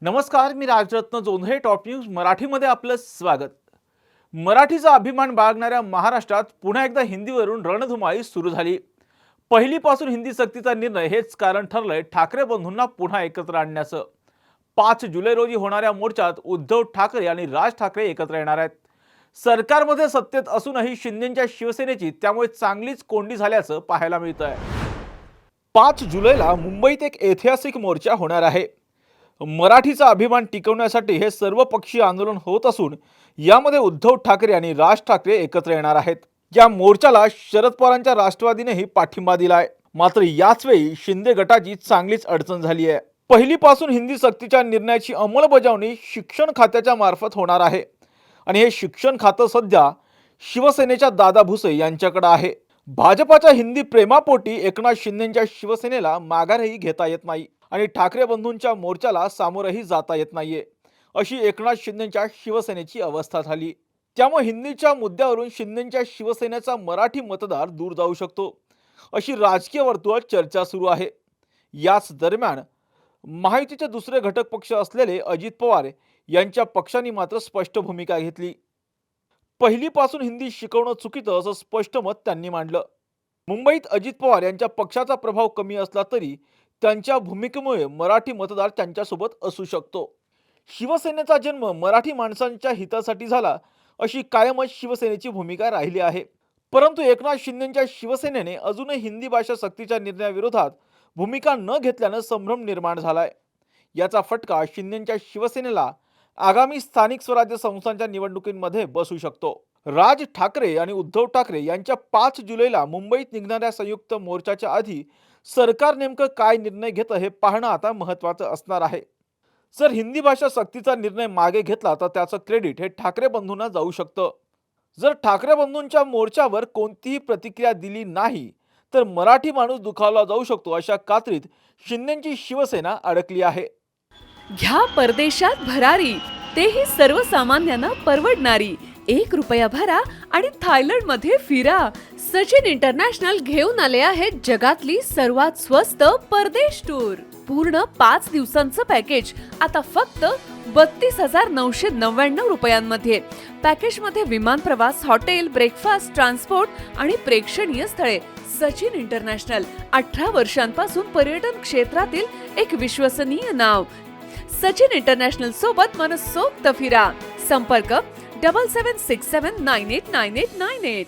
नमस्कार, मी Rajratna Jondhale. Top news मराठीमध्ये आपलं स्वागत. मराठीचा अभिमान बाळगणाऱ्या महाराष्ट्रात पुन्हा एकदा हिंदीवरून रणधुमाळी सुरू झाली. पहिलीपासून हिंदी सक्तीचा निर्णय हेच कारण ठरलंय ठाकरे बंधूंना पुन्हा एकत्र आणण्याचं. 5 जुलै रोजी होणाऱ्या मोर्चात उद्धव ठाकरे आणि राज ठाकरे एकत्र येणार आहेत. सरकारमध्ये सत्तेत असूनही शिंदेच्या शिवसेनेची त्यामुळे चांगलीच कोंडी झाल्याचं पाहायला मिळतंय. 5 जुलैला मुंबईत एक ऐतिहासिक मोर्चा होणार आहे. मराठीचा अभिमान टिकवण्यासाठी हे सर्वपक्षीय आंदोलन होत असून यामध्ये उद्धव ठाकरे आणि राज ठाकरे एकत्र येणार आहेत. या मोर्चाला शरद पवारांच्या राष्ट्रवादीनेही पाठिंबा दिलाय. मात्र याच वेळी शिंदे गटाची चांगलीच अडचण झाली आहे. पहिलीपासून हिंदी सक्तीच्या निर्णयाची अंमलबजावणी शिक्षण खात्याच्या मार्फत होणार आहे आणि हे शिक्षण खातं सध्या शिवसेनेच्या दादा भुसे यांच्याकडे आहे. भाजपाच्या हिंदी प्रेमापोटी एकनाथ शिंदेच्या शिवसेनेला माघारही घेता येत नाही आणि ठाकरे बंधूंच्या मोर्चाला सामोरही जाता येत नाहीये, अशी एकनाथ शिंदेच्या शिवसेनेची अवस्था झाली. त्यामुळे हिंदीच्या मुद्द्यावरून शिंदेच्या शिवसेनेचा मराठी मतदार दूर जाऊ शकतो, अशी राजकीय वर्तुळात चर्चा सुरू आहे. याच दरम्यान महायुतीचे दुसरे घटक पक्ष असलेले अजित पवार यांच्या पक्षाने मात्र स्पष्ट भूमिका घेतली. पहिलीपासून हिंदी शिकवणं चुकीचं असं स्पष्ट मत त्यांनी मांडलं. मुंबईत अजित पवार यांच्या पक्षाचा प्रभाव कमी असला तरी त्यांच्या भूमिकेमुळे मराठी मतदार त्यांच्यासोबत असू शकतो. शिवसेनेचा जन्म मराठी माणसांच्या हितासाठी झाला, अशी कायमच शिवसेनेची भूमिका राहिली आहे. परंतु एकनाथ शिंदेच्या शिवसेनेने अजूनही हिंदी भाषा सक्तीच्या निर्णयाविरोधात भूमिका न घेतल्यानं संभ्रम निर्माण झालाय. याचा फटका शिंदेच्या शिवसेनेला आगामी स्थानिक स्वराज्य संस्थांच्या निवडणुकीमध्ये बसू शकतो. राज ठाकरे आणि उद्धव ठाकरे यांच्या 5 जुलैला मुंबईत निघणाऱ्या संयुक्त मोर्चाच्या आधी सरकार नेमकं काय निर्णय घेतं हे पाहणं आता महत्त्वाचं असणार आहे. जर हिंदी भाषा सक्तीचा निर्णय मागे घेतला तर त्याचं क्रेडिट हे ठाकरे बंधूंना जाऊ शकतं. जर ठाकरे बंधूंच्या मोर्चावर कोणतीही प्रतिक्रिया दिली नाही तर मराठी माणूस दुखावला जाऊ शकतो, अशा कात्रीत शिंदेची शिवसेना अडकली आहे. घ्या परदेशात भरारी, तेही सर्वसामान्यांना परवडणारी. 1 रुपया भरा आणि थायलंडमध्ये फिरा. सचिन इंटरनॅशनल घेऊन आले आहेत जगातली सर्वात स्वस्त परदेश टूर. पूर्ण 5 दिवसांचं पॅकेज आता फक्त 32,999 रुपयांमध्ये. पॅकेजमध्ये विमान प्रवास, हॉटेल, ब्रेकफास्ट, ट्रान्सपोर्ट आणि प्रेक्षणीय स्थळे. सचिन इंटरनॅशनल 18 वर्षांपासून पर्यटन क्षेत्रातील एक विश्वसनीय नाव. सचिन इंटरनॅशनल सोबत मनसोक्त फिरा. संपर्क 7767989898.